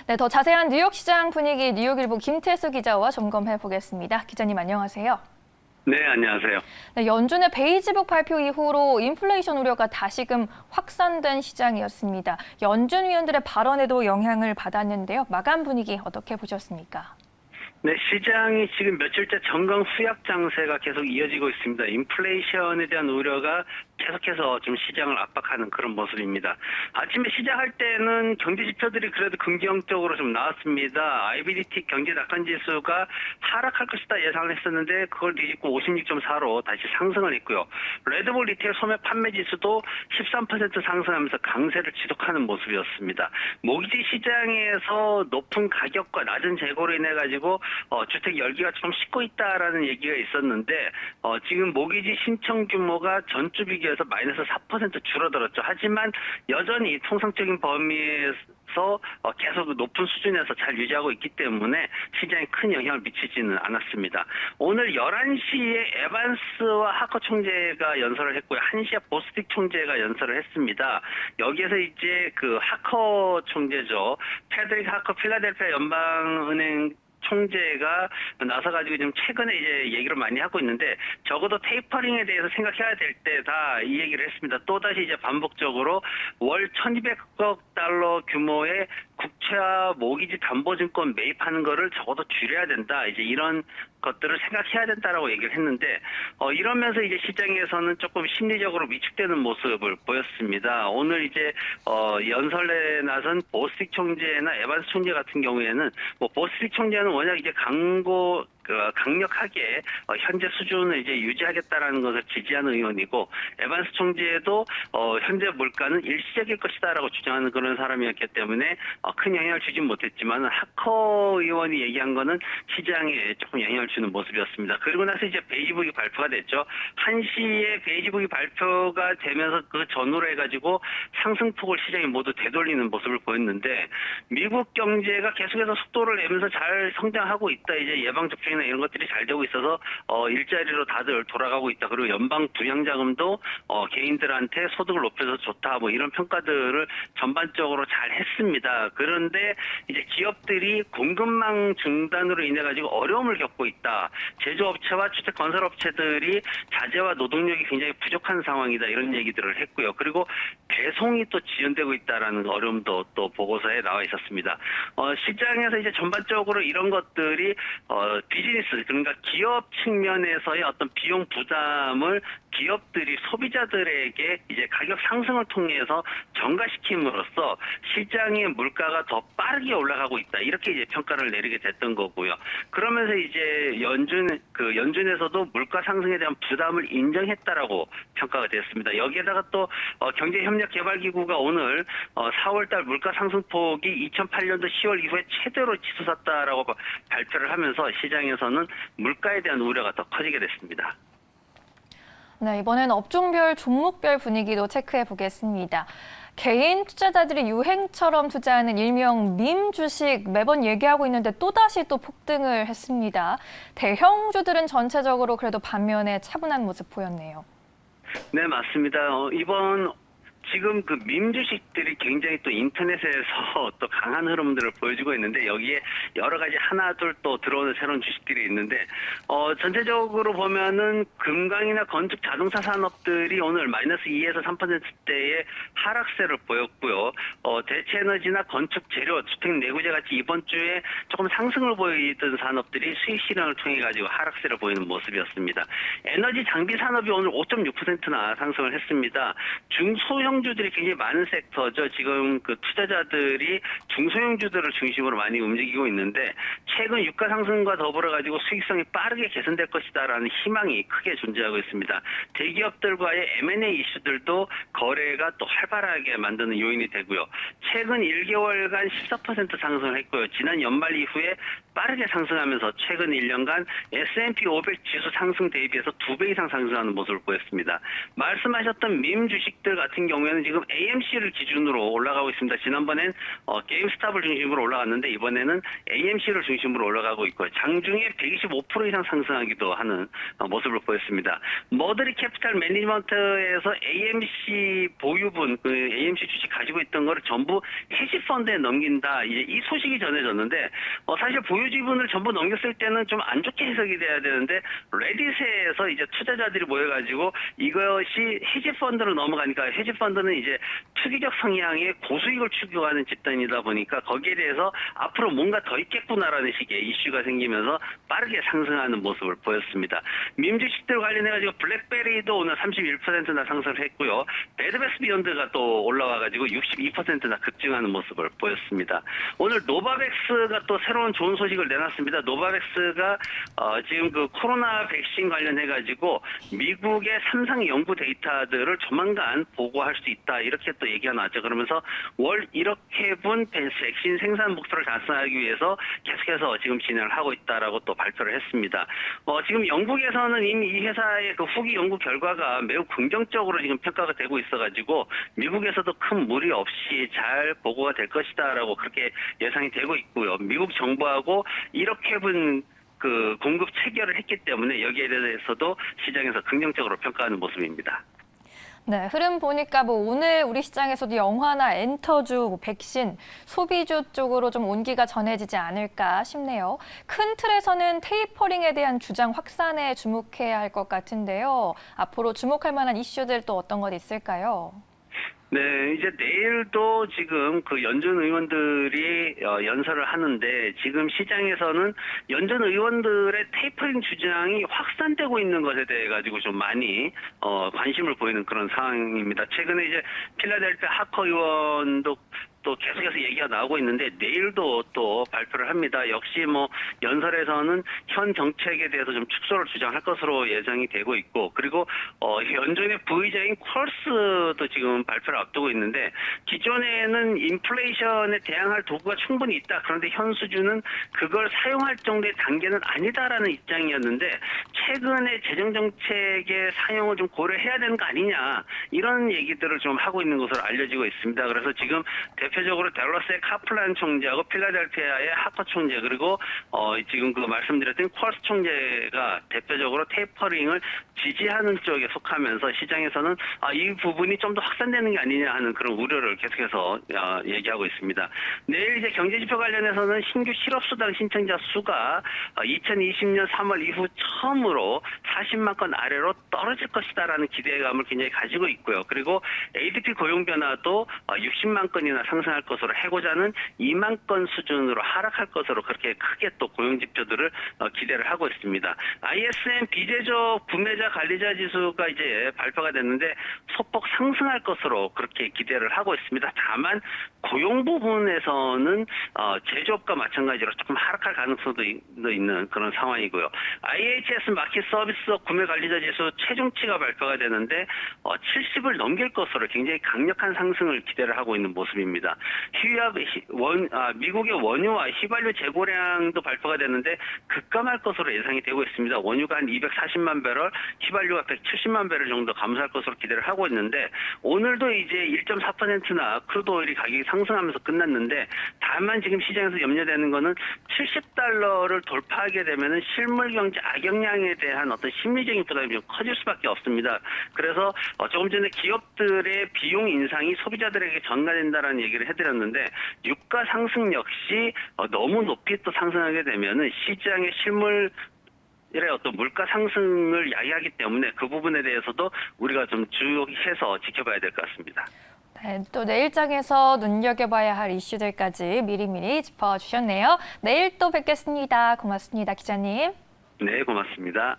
네, 더 자세한 뉴욕 시장 분위기 뉴욕일보 김태수 기자와 점검해 보겠습니다. 기자님 안녕하세요. 네, 안녕하세요. 네, 연준의 베이지북 발표 이후로 인플레이션 우려가 다시금 확산된 시장이었습니다. 연준 위원들의 발언에도 영향을 받았는데요. 마감 분위기 어떻게 보셨습니까? 네, 시장이 지금 며칠째 정강 후약 장세가 계속 이어지고 있습니다. 인플레이션에 대한 우려가 계속해서 좀 시장을 압박하는 그런 모습입니다. 아침에 시작할 때는 경제 지표들이 그래도 긍정적으로 좀 나왔습니다. IBDT 경제 낙관 지수가 하락할 것이다 예상을 했었는데 그걸 뒤집고 56.4로 다시 상승을 했고요. 레드불 리테일 소매 판매 지수도 13% 상승하면서 강세를 지속하는 모습이었습니다. 모기지 시장에서 높은 가격과 낮은 재고로 인해 가지고 주택 열기가 좀 식고 있다라는 얘기가 있었는데 지금 모기지 신청 규모가 전주 비교해서 마이너스 4% 줄어들었죠. 하지만 여전히 통상적인 범위에서 계속 높은 수준에서 잘 유지하고 있기 때문에 시장에 큰 영향을 미치지는 않았습니다. 오늘 11시에 에반스와 하커 총재가 연설을 했고요. 1시에 보스틱 총재가 연설을 했습니다. 여기에서 이제 그 하커 총재죠. 페드릭 하커 필라델피아 연방은행 총재가 나서가지고 지금 최근에 이제 얘기를 많이 하고 있는데 적어도 테이퍼링에 대해서 생각해야 될 때다 이 얘기를 했습니다. 또다시 이제 반복적으로 월 1,200억 달러 규모의 국채와 모기지 담보증권 매입하는 거를 적어도 줄여야 된다. 이제 이런 것들을 생각해야 된다라고 얘기를 했는데 이러면서 이제 시장에서는 조금 심리적으로 위축되는 모습을 보였습니다. 오늘 이제 연설에 나선 보스틱 총재나 에반스 총재 같은 경우에는 보스틱 총재는 워낙 이제 강력하게 현재 수준을 이제 유지하겠다라는 것을 지지하는 의원이고 에반스 총재도 현재 물가는 일시적일 것이다라고 주장하는 그런 사람이었기 때문에 큰 영향을 주진 못했지만 하커 의원이 얘기한 거는 시장에 조금 영향을 주는 모습이었습니다. 그리고 나서 이제 베이지북이 발표가 됐죠. 1시에 베이지북이 발표가 되면서 그 전후로 해가지고 상승폭을 시장이 모두 되돌리는 모습을 보였는데 미국 경제가 계속해서 속도를 내면서 잘 성장하고 있다. 이제 예방 접종이나 이런 것들이 잘 되고 있어서 일자리로 다들 돌아가고 있다. 그리고 연방 분양자금도 개인들한테 소득을 높여서 좋다. 뭐 이런 평가들을 전반적으로 잘 했습니다. 그런데 이제 기업들이 공급망 중단으로 인해 가지고 어려움을 겪고 있다. 제조업체와 주택건설업체들이 자재와 노동력이 굉장히 부족한 상황이다. 이런 얘기들을 했고요. 그리고 배송이 또 지연되고 있다라는 어려움도 또 보고서에 나와 있었습니다. 시장에서 이제 전반적으로 이런 것들이 비즈니스 그러니까 기업 측면에서의 어떤 비용 부담을 기업들이 소비자들에게 이제 가격 상승을 통해서 전가시킴으로써 시장의 물가가 더 빠르게 올라가고 있다. 이렇게 이제 평가를 내리게 됐던 거고요. 그러면서 이제 연준에서도 물가 상승에 대한 부담을 인정했다라고 평가가 됐습니다. 여기에다가 또 경제협력개발기구가 오늘 4월달 물가 상승폭이 2008년도 10월 이후에 최대로 치솟았다라고 발표를 하면서 시장에서는 물가에 대한 우려가 더 커지게 됐습니다. 네, 이번엔 업종별, 종목별 분위기도 체크해 보겠습니다. 개인 투자자들이 유행처럼 투자하는 일명 밈 주식 매번 얘기하고 있는데 또다시 또 폭등을 했습니다. 대형주들은 전체적으로 그래도 반면에 차분한 모습 보였네요. 네, 맞습니다. 지금 그 밈 주식들이 굉장히 또 인터넷에서 또 강한 흐름들을 보여주고 있는데 여기에 여러 가지 하나 둘 또 들어오는 새로운 주식들이 있는데 전체적으로 보면은 금강이나 건축 자동차 산업들이 오늘 마이너스 2에서 3%대의 하락세를 보였고요. 대체 에너지나 건축 재료, 주택 내구재 같이 이번 주에 조금 상승을 보이던 산업들이 수익 실현을 통해 가지고 하락세를 보이는 모습이었습니다. 에너지 장비 산업이 오늘 5.6%나 상승을 했습니다. 중소형주들이 굉장히 많은 섹터죠. 지금 그 투자자들이 중소형주들을 중심으로 많이 움직이고 있는데 최근 유가 상승과 더불어 가지고 수익성이 빠르게 개선될 것이다라는 희망이 크게 존재하고 있습니다. 대기업들과의 M&A 이슈들도 거래가 또 활발하게 만드는 요인이 되고요. 최근 1개월간 14% 상승을 했고요. 지난 연말 이후에 빠르게 상승하면서 최근 1년간 S&P 500 지수 상승 대비해서 2배 이상 상승하는 모습을 보였습니다. 말씀하셨던 밈 주식들 같은 경우에는 지금 AMC를 기준으로 올라가고 있습니다. 지난번엔 게임스탑을 중심으로 올라갔는데 이번에는 AMC를 중심으로 올라가고 있고요. 장중에 125% 이상 상승하기도 하는 모습을 보였습니다. 머드리 캐피탈 매니지먼트에서 AMC 보유분, 그 AMC 주식 가지고 있던 거를 전부 헤지 펀드에 넘긴다. 이제 이 소식이 전해졌는데 사실 보유 지분을 전부 넘겼을 때는 좀 안 좋게 해석이 돼야 되는데 레딧에서 이제 투자자들이 모여가지고 이것이 헤지 펀드로 넘어가니까 헤지 펀드는 이제 투기적 성향의 고수익을 추구하는 집단이다 보니까 거기에 대해서 앞으로 뭔가 더 있겠구나라는 식의 이슈가 생기면서 빠르게 상승하는 모습을 보였습니다. 밈 주식들 관련해가지고 블랙베리도 오늘 31%나 상승을 했고요. 베드베스 비욘드가 또 올라와가지고 62%나 급증하는 모습을 보였습니다. 오늘 노바백스가 또 새로운 좋은 소식을 내놨습니다. 노바백스가 지금 그 코로나 백신 관련해가지고 미국의 3상 연구 데이터들을 조만간 보고할 수 있다. 이렇게 또 얘기가 나왔죠. 그러면서 월 1억 회분 백신 생산 목표를 달성하기 위해서 계속해서 지금 진행을 하고 있다라고 또 발표를 했습니다. 지금 영국에서는 이미 이 회사의 그 후기 연구 결과가 매우 긍정적으로 지금 평가가 되고 있어가지고 미국에서도 큰 무리 없이 잘 보고가 될 것이다라고 그렇게 예상이 되고 있고요. 미국 정부하고 1억 회분 그 공급 체결을 했기 때문에 여기에 대해서도 시장에서 긍정적으로 평가하는 모습입니다. 네, 흐름 보니까 뭐 오늘 우리 시장에서도 영화나 엔터주, 뭐 백신, 소비주 쪽으로 좀 온기가 전해지지 않을까 싶네요. 큰 틀에서는 테이퍼링에 대한 주장 확산에 주목해야 할 것 같은데요. 앞으로 주목할 만한 이슈들 또 어떤 것 있을까요? 네, 이제 내일도 지금 그 연준 의원들이 연설을 하는데 지금 시장에서는 연준 의원들의 테이퍼링 주장이 확산되고 있는 것에 대해 가지고 좀 많이 관심을 보이는 그런 상황입니다. 최근에 이제 필라델피아 하커 의원도 또 계속해서 얘기가 나오고 있는데 내일도 또 발표를 합니다. 역시 뭐 연설에서는 현 정책에 대해서 좀 축소를 주장할 것으로 예상이 되고 있고 그리고 연준의 부의장인 콜스도 지금 발표를 앞두고 있는데 기존에는 인플레이션에 대항할 도구가 충분히 있다. 그런데 현 수준은 그걸 사용할 정도의 단계는 아니다라는 입장이었는데 최근에 재정 정책의 사용을 좀 고려해야 되는 거 아니냐 이런 얘기들을 좀 하고 있는 것으로 알려지고 있습니다. 그래서 지금 대표적으로 댈러스의 카플란 총재하고 필라델피아의 하커 총재 그리고 지금 그 말씀드렸던 콜스 총재가 대표적으로 테이퍼링을 지지하는 쪽에 속하면서 시장에서는 이 부분이 좀 더 확산되는 게 아니냐 하는 그런 우려를 계속해서 얘기하고 있습니다. 내일 이제 경제지표 관련해서는 신규 실업수당 신청자 수가 2020년 3월 이후 처음으로 40만 건 아래로 떨어질 것이다라는 기대감을 굉장히 가지고 있고요. 그리고 ADP 고용 변화도 60만 건이나 상승할 것으로 해고자는 2만 건 수준으로 하락할 것으로 그렇게 크게 또 고용 지표들을 기대를 하고 있습니다. ISM 비제조 구매자 관리자 지수가 이제 발표가 됐는데 소폭 상승할 것으로 그렇게 기대를 하고 있습니다. 다만 고용 부분에서는 제조업과 마찬가지로 조금 하락할 가능성도 있는 그런 상황이고요. IHS 마켓 서비스 구매 관리자 지수 최종치가 발표가 되는데 70을 넘길 것으로 굉장히 강력한 상승을 기대를 하고 있는 모습입니다. 미국의 원유와 휘발유 재고량도 발표가 됐는데 급감할 것으로 예상이 되고 있습니다. 원유가 한 240만 배럴, 휘발유가 170만 배럴 정도 감소할 것으로 기대를 하고 있는데 오늘도 이제 1.4%나 크루드 오일이 가격이 상승하면서 끝났는데 다만 지금 시장에서 염려되는 거는 70달러를 돌파하게 되면은 실물 경제 악영향에 대한 어떤 심리적인 부담이 좀 커질 수밖에 없습니다. 그래서 조금 전에 기업들의 비용 인상이 소비자들에게 전가된다라는 얘기를 해드렸는데 유가 상승 역시 너무 높이 또 상승하게 되면은 시장의 실물 의 어떤 물가 상승을 야기하기 때문에 그 부분에 대해서도 우리가 좀 주의해서 지켜봐야 될 것 같습니다. 네, 또 내일장에서 눈여겨봐야 할 이슈들까지 미리미리 짚어주셨네요. 내일 또 뵙겠습니다. 고맙습니다, 기자님. 네, 고맙습니다.